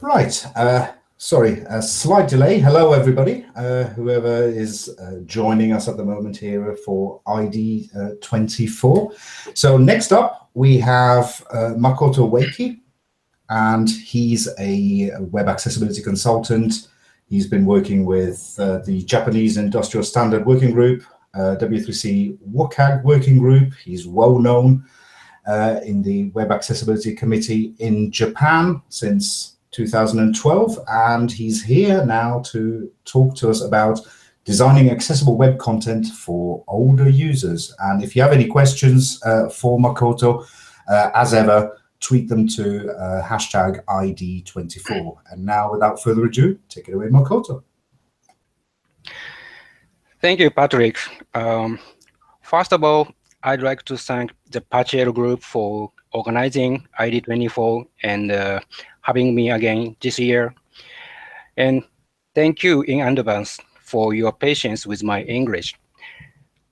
Right. Sorry, a slight delay. Hello, everybody, whoever is joining us at the moment here for ID 24. So next up, we have Makoto Ueki, and he's a web accessibility consultant. He's been working with the Japanese Industrial Standard Working Group, W3C WCAG Working Group. He's well known in the Web Accessibility Committee in Japan since 2012, and he's here now to talk to us about designing accessible web content for older users. And if you have any questions for Makoto, as ever, tweet them to hashtag ID24. And now, without further ado, take it away, Makoto. Thank you, Patrick. First of all, I'd like to thank the Partial Group for organizing ID24 and having me again this year. And thank you in advance for your patience with my English.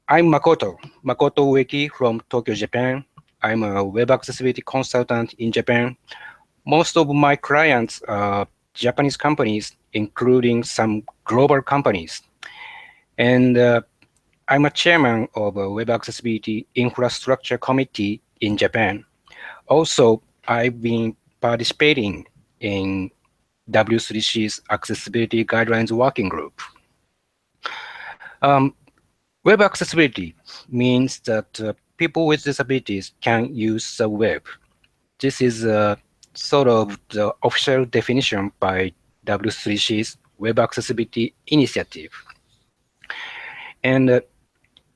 I'm Makoto Ueki from Tokyo, Japan. I'm a web accessibility consultant in Japan. Most of my clients are Japanese companies, including some global companies. And I'm a chairman of a Web Accessibility Infrastructure Committee in Japan. Also, I've been participating in W3C's Accessibility Guidelines Working Group. Web accessibility means that people with disabilities can use the web. This is sort of the official definition by W3C's Web Accessibility Initiative. And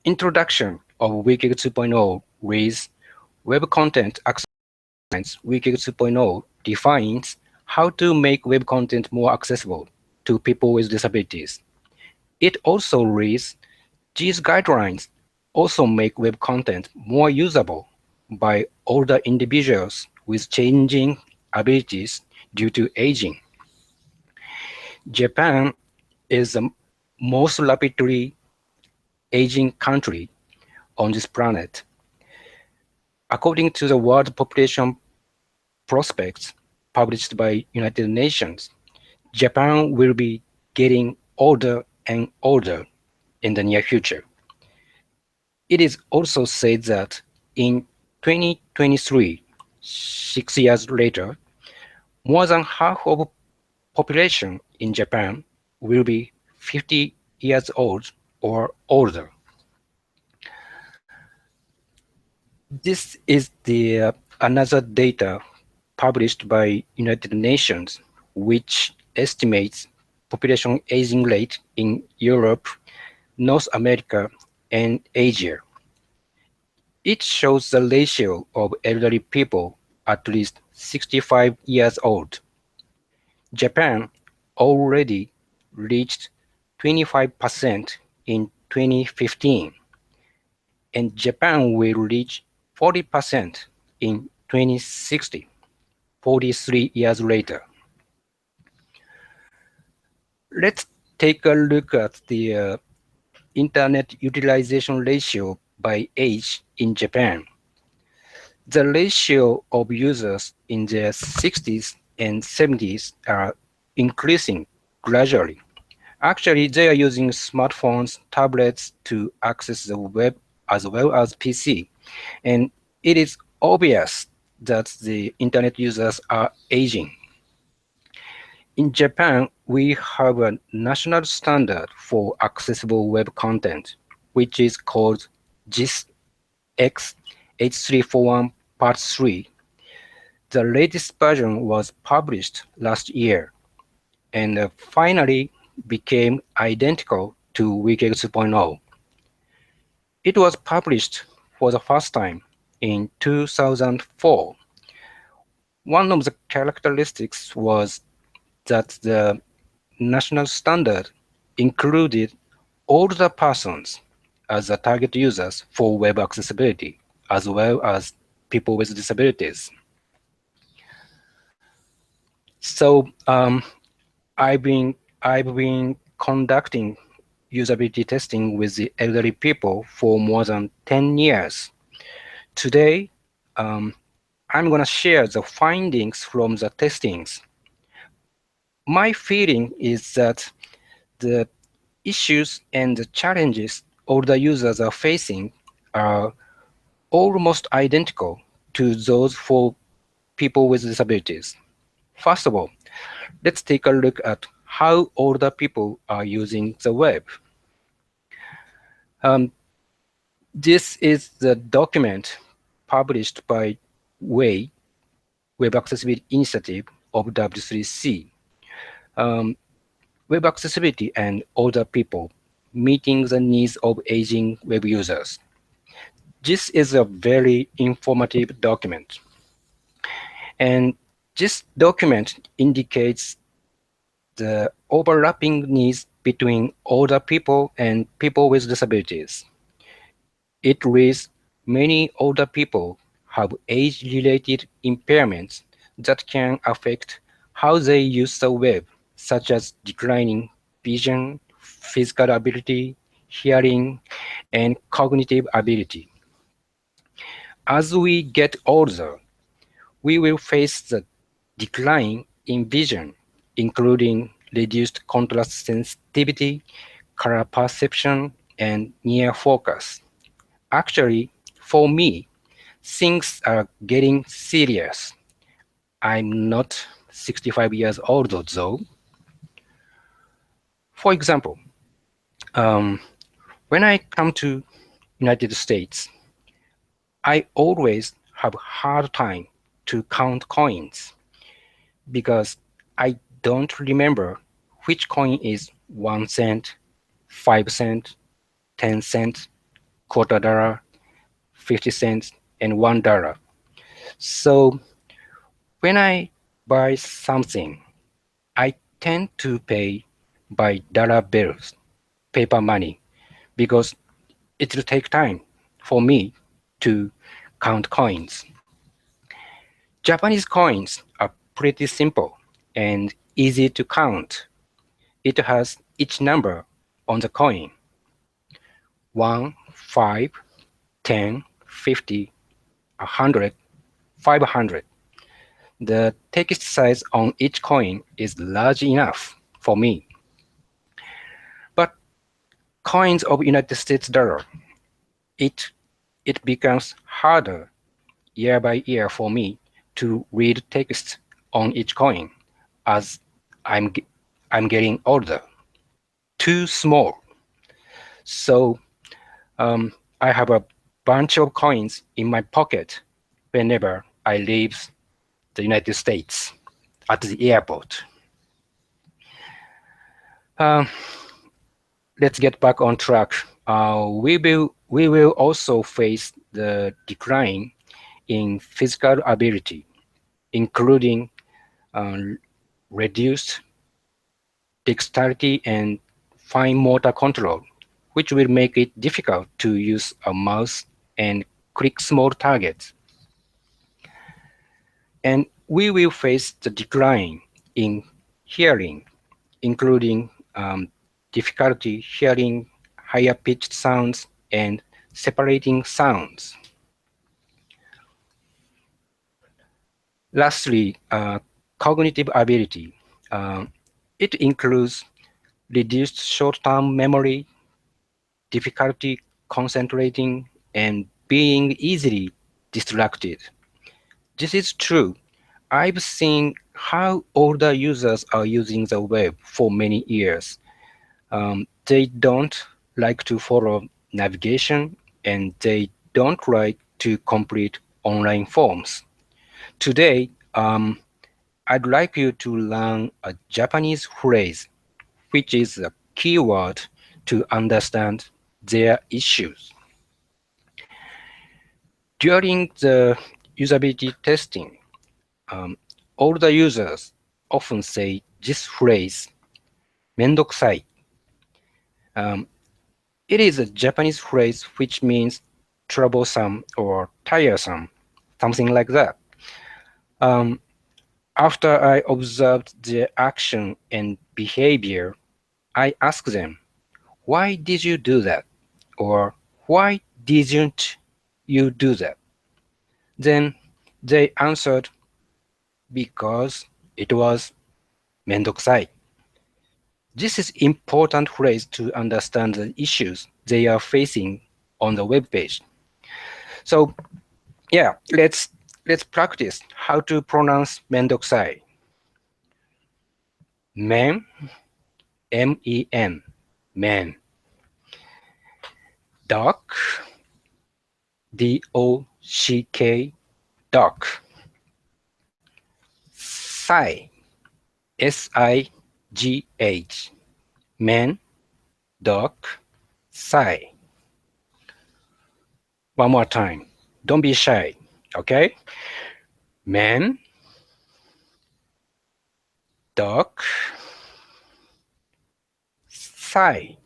introduction of WCAG 2.0 reads, Web Content Access WCAG 2.0 defines how to make web content more accessible to people with disabilities. It also reads, these guidelines also make web content more usable by older individuals with changing abilities due to aging. Japan is the most rapidly aging country on this planet. According to the World Population Prospects published by United Nations, Japan will be getting older and older in the near future. It is also said that in 2023, 6 years later, more than half of population in Japan will be 50 years old or older. This is the another data published by United Nations, which estimates population aging rate in Europe, North America, and Asia. It shows the ratio of elderly people at least 65 years old. Japan already reached 25% in 2015, and Japan will reach 40% in 2060, 43 years later. Let's take a look at the internet utilization ratio by age in Japan. The ratio of users in their 60s and 70s are increasing gradually. Actually, they are using smartphones, tablets to access the web as well as PC. And it is obvious that the internet users are aging. In Japan, we have a national standard for accessible web content, which is called JIS X H341 Part 3. The latest version was published last year and finally became identical to WCAG 2.0. It was published for the first time in 2004. One of the characteristics was that the national standard included older persons as the target users for web accessibility, as well as people with disabilities. So I've been conducting usability testing with the elderly people for more than 10 years. Today, I'm going to share the findings from the testings. My feeling is that the issues and the challenges all the users are facing are almost identical to those for people with disabilities. First of all, let's take a look at how older people are using the web. Um, this is the document published by WAY, Web Accessibility Initiative of W3C. Um, Web accessibility and older people meeting the needs of aging web users. This is a very informative document. And this document indicates the overlapping needs between older people and people with disabilities. It reads many older people have age-related impairments that can affect how they use the web, such as declining vision, physical ability, hearing, and cognitive ability. As we get older, we will face the decline in vision, including reduced contrast sensitivity, color perception, and near focus. Actually, for me, things are getting serious. I'm not 65 years old though. For example, um, when I come to United States, I always have hard time to count coins because I don't remember which coin is 1 cent, 5 cent, 10 cent, quarter dollar, 50 cents, and $1. So when I buy something, I tend to pay by dollar bills, paper money, because it will take time for me to count coins. Japanese coins are pretty simple and easy to count. It has each number on the coin: 1, 5, 10, 50, 100, 500. The text size on each coin is large enough for me. But coins of United States dollar, it it becomes harder year by year for me to read text on each coin as I'm I'm getting older. Too small. So I have a bunch of coins in my pocket whenever I leave the United States at the airport. Uh, let's get back on track. We will also face the decline in physical ability, including uh, reduced dexterity and fine motor control, which will make it difficult to use a mouse and click small targets. And we will face the decline in hearing, including difficulty hearing higher pitched sounds and separating sounds. Lastly, cognitive ability. Uh, it includes reduced short-term memory, difficulty concentrating, and being easily distracted. This is true. I've seen how older users are using the web for many years. They don't like to follow navigation and they don't like to complete online forms. Today, I'd like you to learn a Japanese phrase, which is a keyword to understand their issues. During the usability testing, um, older users often say this phrase, めんどくさい. Um, it is a Japanese phrase which means troublesome or tiresome, something like that. Um, after I observed their action and behavior, I asked them, why did you do that? Or why didn't you do that? Then they answered, because it was mendokusai. This is important phrase to understand the issues they are facing on the web page. So yeah, let's practice how to pronounce mendokusai. Men, M-E-N, men. Dock, D-O-C-K, dock. Sai, S-I-G-H, men, dock, sai. One more time. Don't be shy, okay? Men, dock, sai.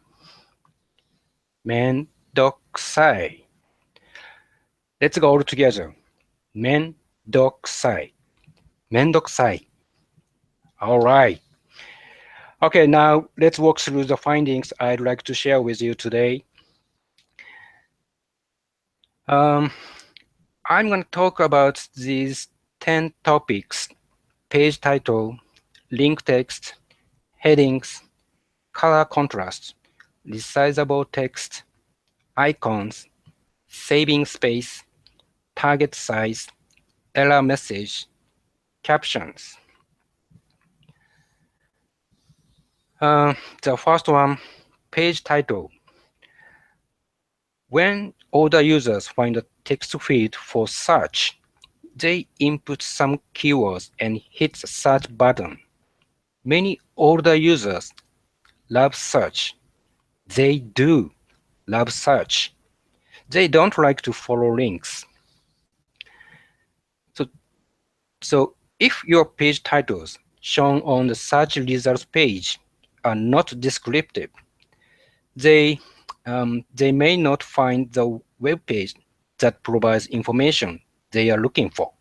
Men, dock, sai. Let's go all together. Men, dock, sai. Mendokusai. All right. Okay, now let's walk through the findings I'd like to share with you today. I'm going to talk about these 10 topics: page title, link text, headings, color contrast, resizable text, icons, saving space, target size, error message, captions. The first one, page title. When older users find a text field for search, they input some keywords and hit the search button. Many older users love search. They do love search. They don't like to follow links. So, so if your page titles shown on the search results page are not descriptive, they may not find the web page that provides information they are looking for.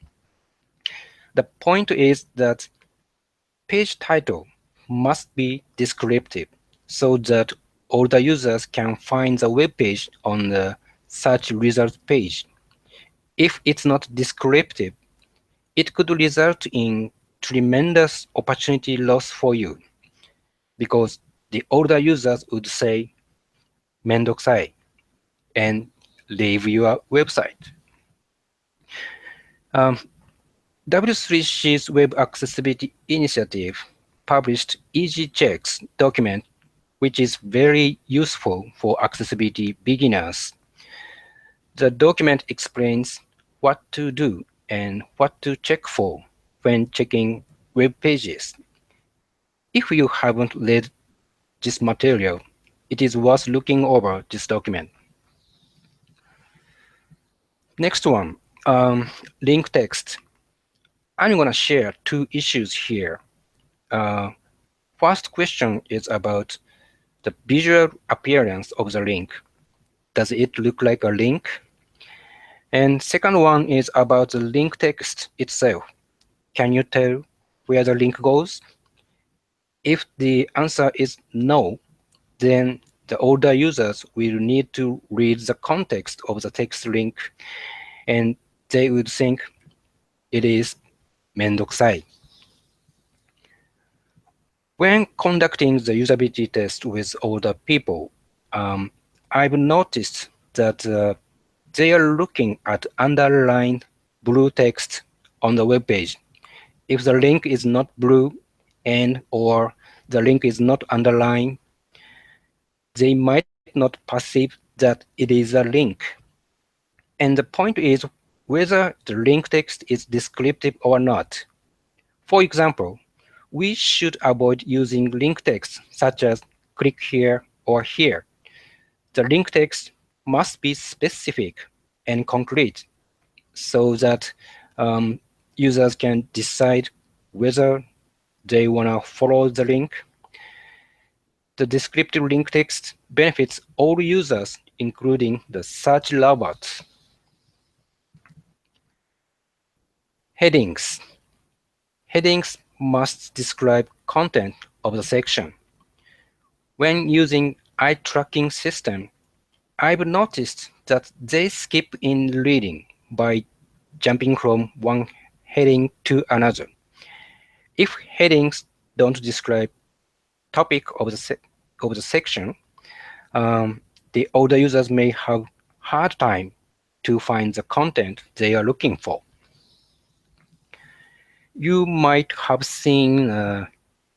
The point is that page title must be descriptive so that all the users can find the web page on the search results page. If it's not descriptive, it could result in tremendous opportunity loss for you because the older users would say mendokusai and leave your website. W3C's Web Accessibility Initiative published Easy Checks document, which is very useful for accessibility beginners. The document explains what to do and what to check for when checking web pages. If you haven't read this material, it is worth looking over this document. Next one, link text. I'm going to share two issues here. First question is about the visual appearance of the link. Does it look like a link? And second one is about the link text itself. Can you tell where the link goes? If the answer is no, then the older users will need to read the context of the text link and they would think it is mendokusai. When conducting the usability test with older people, I've noticed that they are looking at underlined blue text on the web page. If the link is not blue and or the link is not underlined, they might not perceive that it is a link. And the point is whether the link text is descriptive or not. For example, we should avoid using link text such as click here or here. The link text must be specific and concrete so that users can decide whether they want to follow the link. The descriptive link text benefits all users, including the search robots. Headings. Headings must describe content of the section. When using eye tracking system, I've noticed that they skip in reading by jumping from one heading to another. If headings don't describe topic of the section, the older users may have hard time to find the content they are looking for. You might have seen a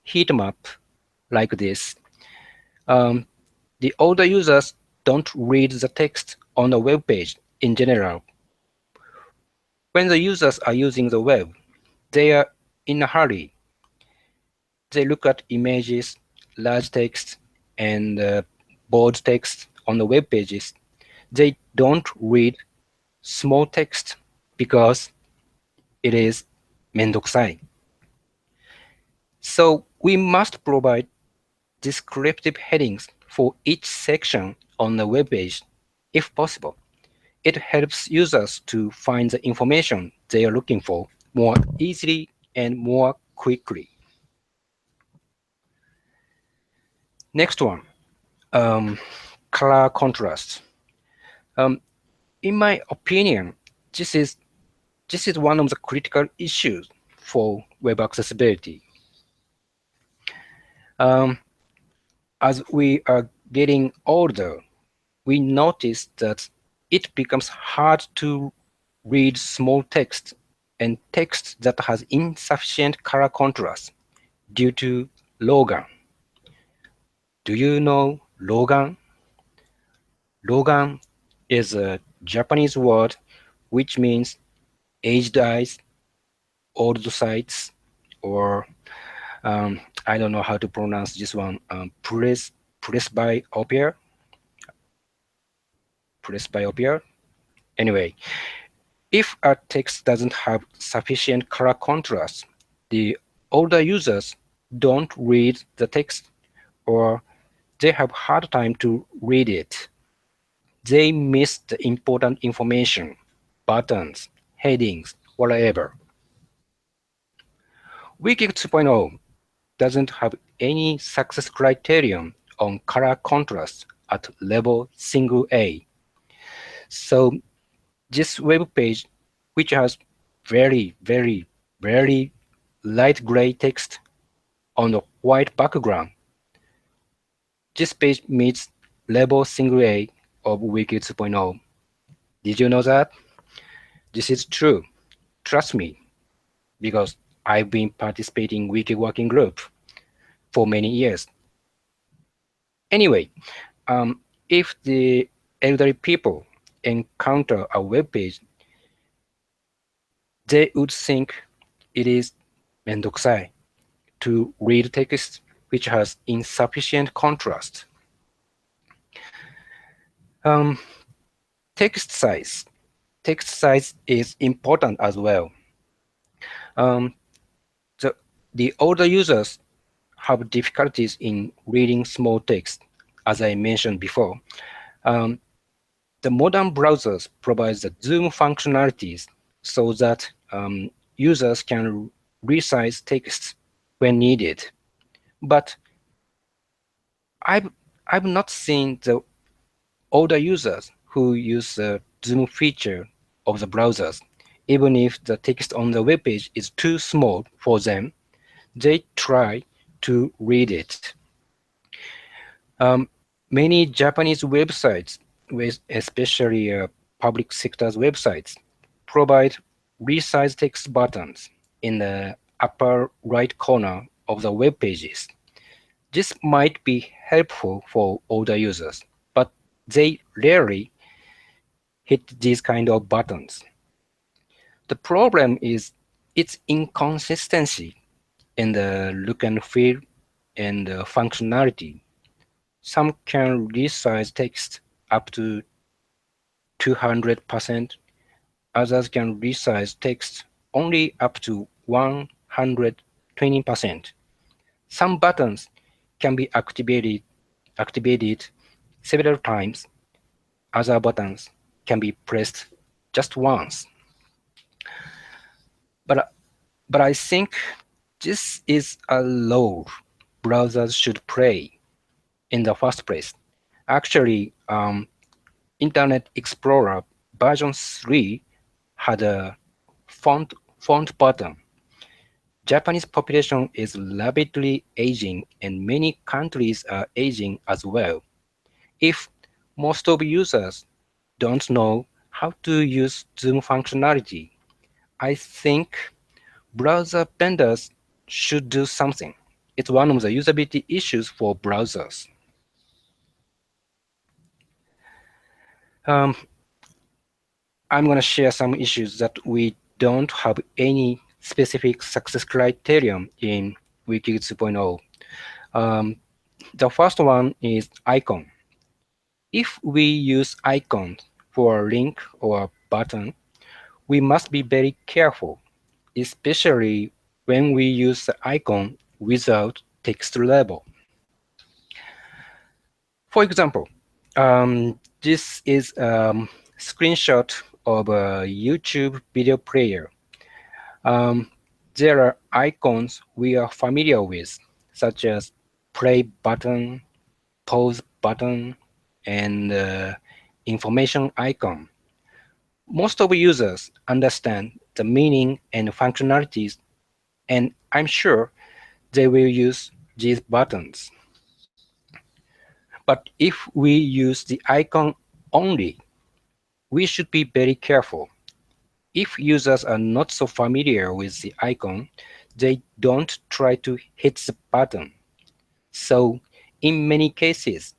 heat map like this. Um, the older users don't read the text on the web page in general. When the users are using the web, they are in a hurry. They look at images, large text, and bold text on the web pages. They don't read small text because it is めんどくさい. So we must provide descriptive headings for each section on the web page if possible. It helps users to find the information they are looking for more easily and more quickly. Next one, color contrast. In my opinion, this is one of the critical issues for web accessibility. As we are getting older, we notice that it becomes hard to read small text and text that has insufficient color contrast due to logan. Do you know logan? Logan is a Japanese word which means aged eyes, old sights, or I don't know how to pronounce this one, presbyopia. Presbyopia. Anyway, if a text doesn't have sufficient color contrast, the older users don't read the text or they have hard time to read it. They miss the important information, buttons, headings, whatever. Wiki 2.0 doesn't have any success criterion on color contrast at level single A. So this web page, which has very, very, very light gray text on a white background, this page meets level single A of Wiki 2.0. Did you know that? This is true. Trust me, because I've been participating in Wiki working group for many years. Anyway, if the elderly people encounter a web page, they would think it is めんどくさい to read text which has insufficient contrast. Text size. Text size is important as well. The older users have difficulties in reading small text, as I mentioned before. The modern browsers provide the zoom functionalities so that users can resize text when needed. But I've not seen the older users who use the zoom feature of the browsers. Even if the text on the web page is too small for them, they try to read it. Many Japanese websites, especially public sector's websites, provide resize text buttons in the upper right corner of the web pages. This might be helpful for older users, but they rarely hit these kind of buttons. The problem is its inconsistency in the look and feel and functionality. Some can resize text up to 200%, others can resize text only up to 120%. Some buttons can be activated several times. Other buttons can be pressed just once. But I think this is a role browsers should play in the first place. Actually, Internet Explorer version 3 had a font button Japanese population is rapidly aging and many countries are aging as well. If most of users don't know how to use Zoom functionality, I think browser vendors should do something. It's one of the usability issues for browsers. Um, I'm going to share some issues that we don't have any specific success criterion in Wiki 2.0. Um, the first one is icon. If we use icons for a link or a button, we must be very careful, especially when we use the icon without text label. For example, this is a screenshot of a YouTube video player. Um, there are icons we are familiar with, such as play button, pause button, and information icon. Most of users understand the meaning and functionalities, and I'm sure they will use these buttons. But if we use the icon only, we should be very careful. If users are not so familiar with the icon, they don't try to hit the button. So, in many cases,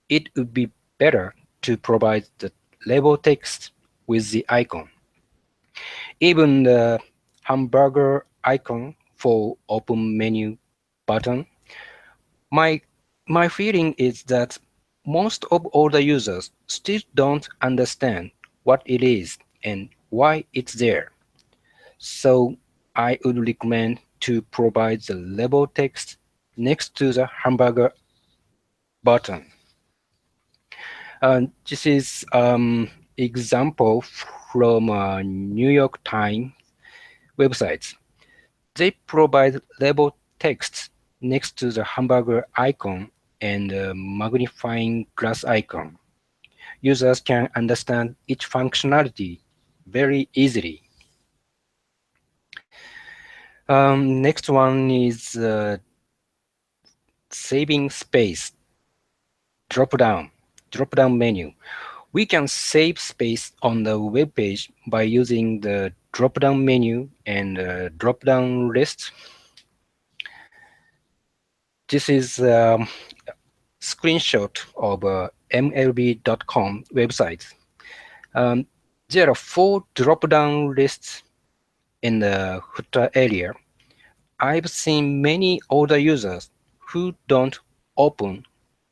it would be better to provide the label text with the icon. Even the hamburger icon for open menu button, my my feeling is that most of older users still don't understand what it is and why it's there. So I would recommend to provide the label text next to the hamburger button. This is example from New York Times websites. They provide label text next to the hamburger icon and a magnifying glass icon. Users can understand each functionality very easily. Next one is saving space drop down menu. We can save space on the web page by using the drop down menu and drop down list. This is screenshot of mlb.com website. Um, there are 4 drop-down lists in the footer area. I've seen many older users who don't open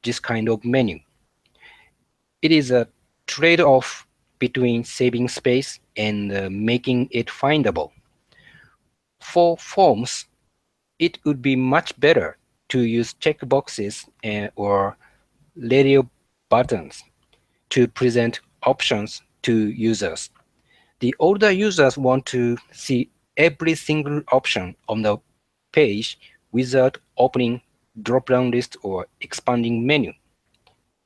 this kind of menu. It is a trade-off between saving space and making it findable. For forms, it would be much better to use checkboxes or radio buttons to present options to users. The older users want to see every single option on the page without opening drop-down list or expanding menu.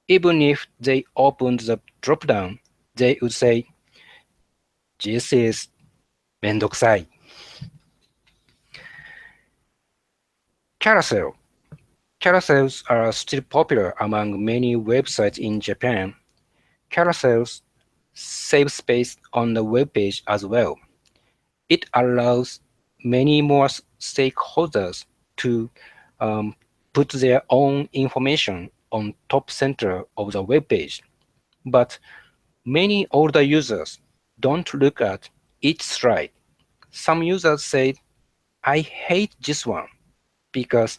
Even if they opened the drop-down, they would say, this is めんどくさい. Carousel. Carousels are still popular among many websites in Japan. Carousels save space on the web page as well. It allows many more stakeholders to um, put their own information on top center of the web page. But many older users don't look at each slide. Some users say, I hate this one because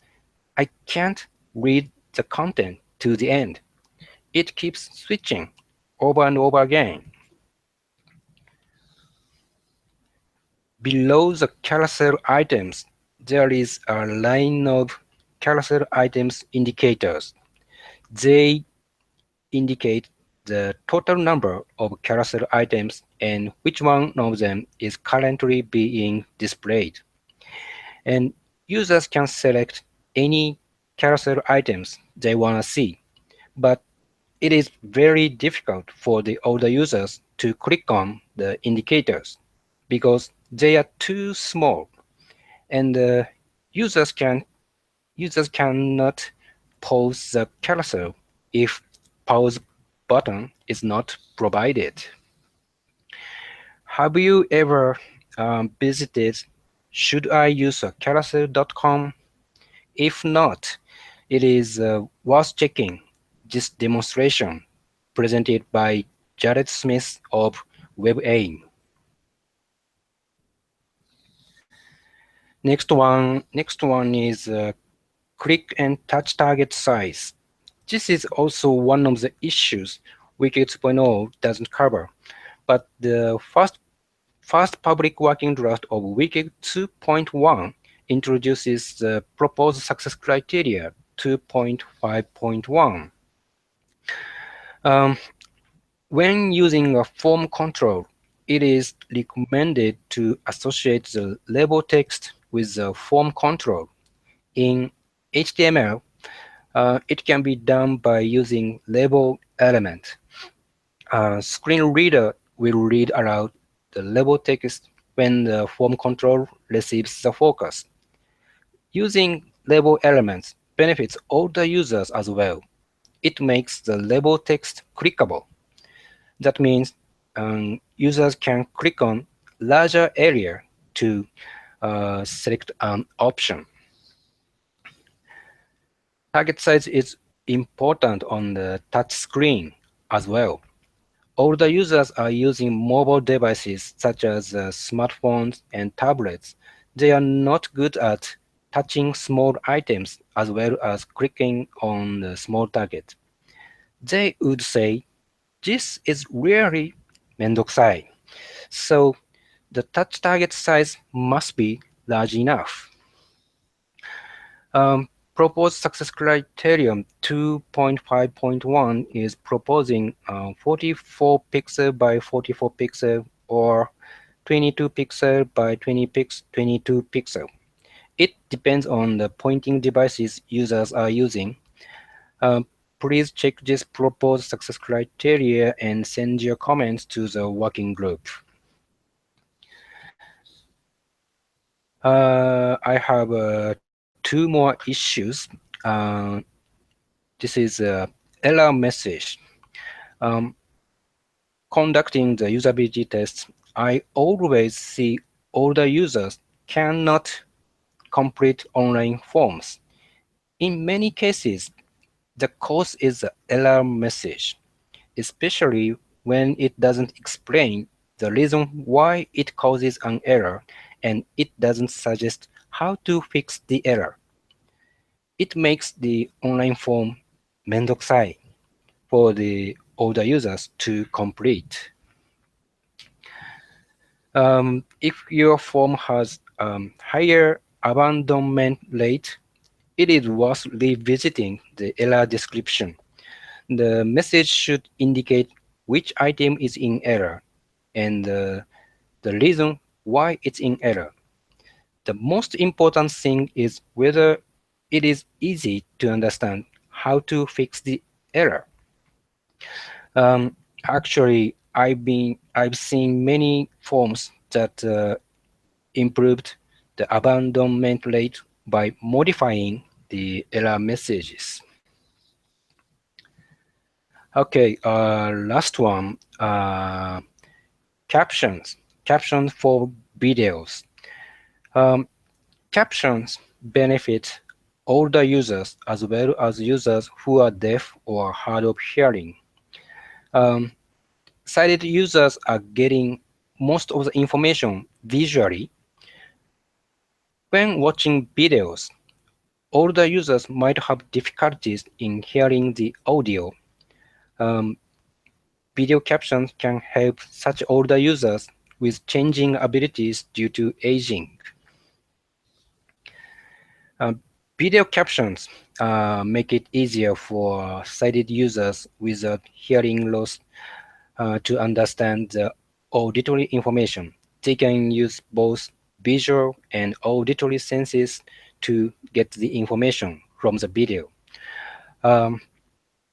I can't read the content to the end. It keeps switching over and over again. Below the carousel items, there is a line of carousel items indicators. They indicate the total number of carousel items and which one of them is currently being displayed. And users can select any carousel items they want to see, but it is very difficult for the older users to click on the indicators because they are too small and users can users cannot pause the carousel if pause button is not provided. Have you ever visited should I use a carousel.com? If not, it is worth checking this demonstration presented by Jared Smith of WebAIM. Next one is click and touch target size. This is also one of the issues Wiki 2.0 doesn't cover, but the first public working draft of Wiki 2.1 introduces the proposed success criteria 2.5.1. Um, when using a form control, it is recommended to associate the label text with the form control. In HTML, it can be done by using label element. A screen reader will read aloud the label text when the form control receives the focus. Using label elements benefits all the users as well. It makes the label text clickable. That means users can click on larger area to select an option. Target size is important on the touch screen as well. Older users are using mobile devices such as smartphones and tablets. They are not good at touching small items as well as clicking on the small target. They would say, this is really めんどくさい. So the touch target size must be large enough. Proposed success criterion 2.5.1 is proposing 44 pixel by 44 pixel or 22 pixel by 22 pixel. It depends on the pointing devices users are using. Please check this proposed success criteria and send your comments to the working group. I have two more issues. This is a error message. Um, Conducting the usability tests, I always see older users cannot complete online forms. In many cases, the cause is the error message, especially when it doesn't explain the reason why it causes an error and it doesn't suggest how to fix the error. It makes the online form めんどくさい for the older users to complete. If your form has higher abandonment rate, it is worth revisiting the error description. The message should indicate which item is in error and the reason why it's in error. The most important thing is whether it is easy to understand how to fix the error. Actually, I've seen many forms that improved the abandonment rate by modifying the error messages. Okay, last one, captions. Captions for videos. Captions benefit older users as well as users who are deaf or hard of hearing. Sighted users are getting most of the information visually. When watching videos, older users might have difficulties in hearing the audio. Video captions can help such older users with changing abilities due to aging. Video captions make it easier for sighted users without hearing loss to understand the auditory information. They can use both visual and auditory senses to get the information from the video.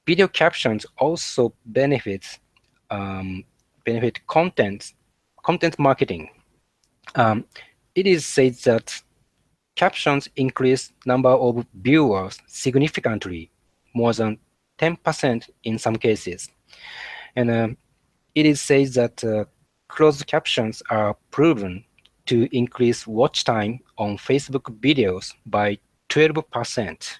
Video captions also benefit content marketing. It is said that captions increase number of viewers significantly, more than 10% in some cases. And it is said that closed captions are proven to increase watch time on Facebook videos by 12%.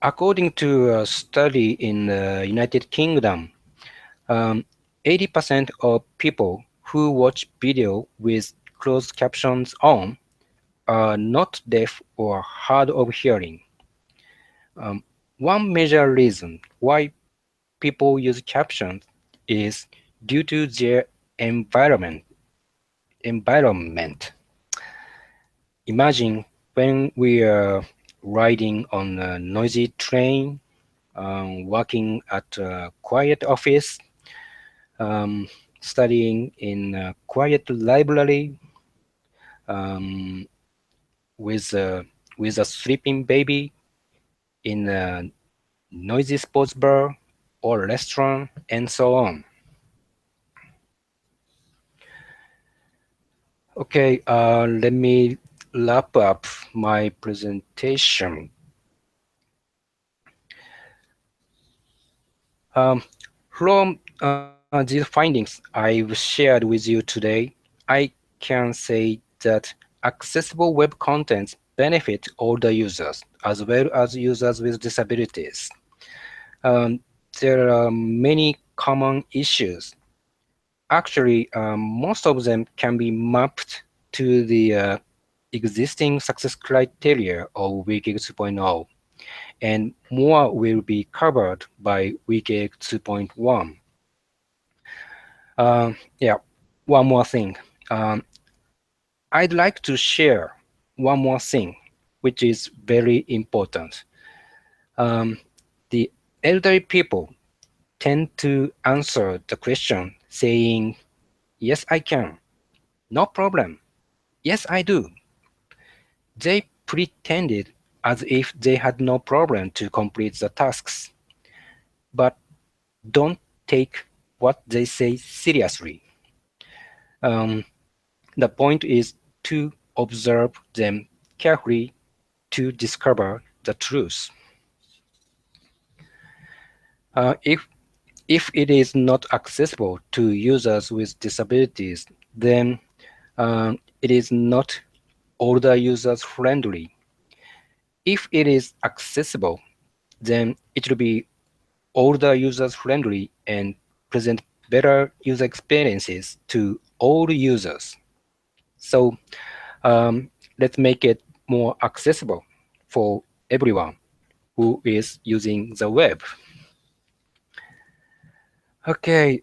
According to a study in the United Kingdom, 80% of people who watch video with closed captions on are not deaf or hard of hearing. One major reason why people use captions is due to their environment. Imagine when we are riding on a noisy train, working at a quiet office, um, studying in a quiet library, um, with a sleeping baby in a noisy sports bar or restaurant, and so on. Okay, let me wrap up my presentation. From these findings I've shared with you today, I can say that accessible web contents benefit all the users as well as users with disabilities. Um, there are many common issues. Actually, most of them can be mapped to the existing success criteria of Wiki 2.0, and more will be covered by Wiki 2.1. Yeah, one more thing. Um, I'd like to share one more thing, which is very important. Um, the elderly people tend to answer the question saying, "Yes, I can. No problem. Yes, I do." They pretended as if they had no problem to complete the tasks, but don't take what they say seriously. Um, the point is to observe them carefully to discover the truth. If it is not accessible to users with disabilities, then it is not older users friendly. If it is accessible, then it will be older users friendly and present better user experiences to all users. So let's make it more accessible for everyone who is using the web. Okay,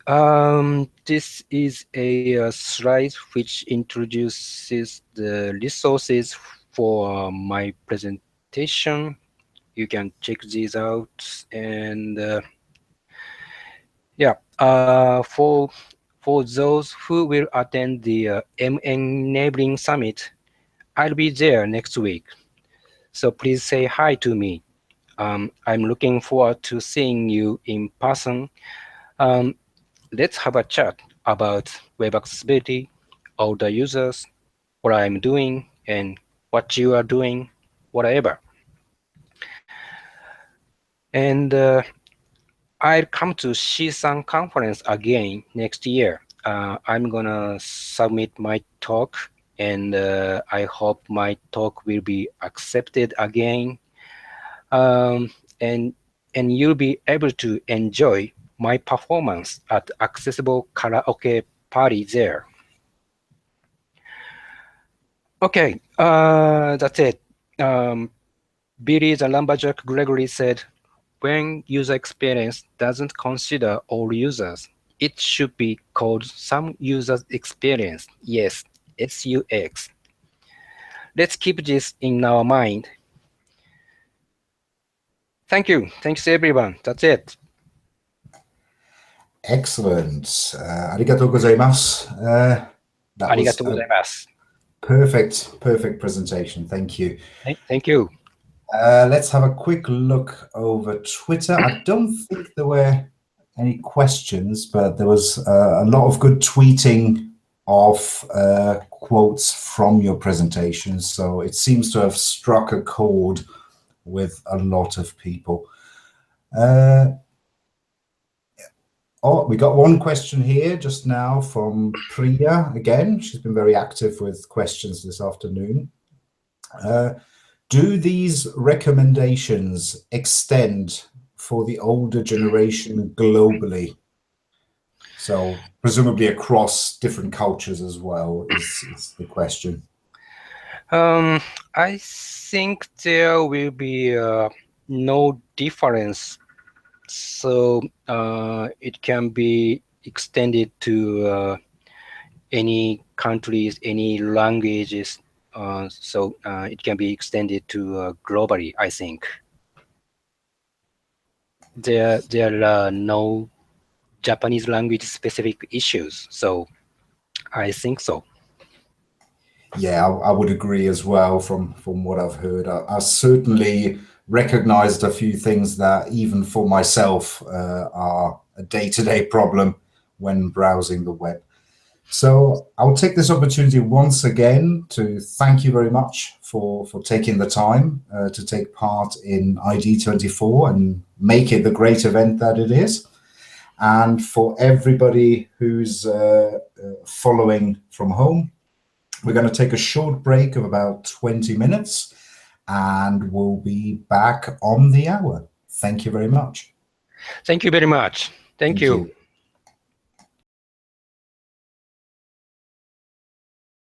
this is a slide which introduces the resources for my presentation. You can check these out, and yeah, for those who will attend the Enabling Summit, I'll be there next week. So please say hi to me. I'm looking forward to seeing you in person. Um, let's have a chat about web accessibility, all the users, what I'm doing, and what you are doing, whatever. And I'll come to Shisan conference again next year. I'm gonna submit my talk, and I hope my talk will be accepted again. Um, and you'll be able to enjoy my performance at accessible karaoke party there. Okay, that's it. Billy the Lumberjack Gregory said, when user experience doesn't consider all users, it should be called some users experience. Yes, SUX. Let's keep this in our mind. Thank you. Thanks everyone. That's it. Excellent. Arigatou gozaimasu. That was a ありがとうございます。 perfect presentation. Thank you. Thank you. Let's have a quick look over Twitter. I don't think there were any questions, but there was a lot of good tweeting of quotes from your presentation. So it seems to have struck a chord with a lot of people. Oh, we got one question here just now from Priya again. She's been very active with questions this afternoon. Do these recommendations extend for the older generation globally? So presumably across different cultures as well is the question. I think there will be no difference. So it can be extended to any countries, any languages. So it can be extended to globally, I think. There are no Japanese language specific issues. So I think so. Yeah, I would agree as well from what I've heard. I certainly recognized a few things that even for myself are a day-to-day problem when browsing the web. So I'll take this opportunity once again to thank you very much for taking the time to take part in ID24 and make it the great event that it is. And for everybody who's following from home, we're going to take a short break of about 20 minutes and we'll be back on the hour. Thank you very much. Thank you very much. Thank you.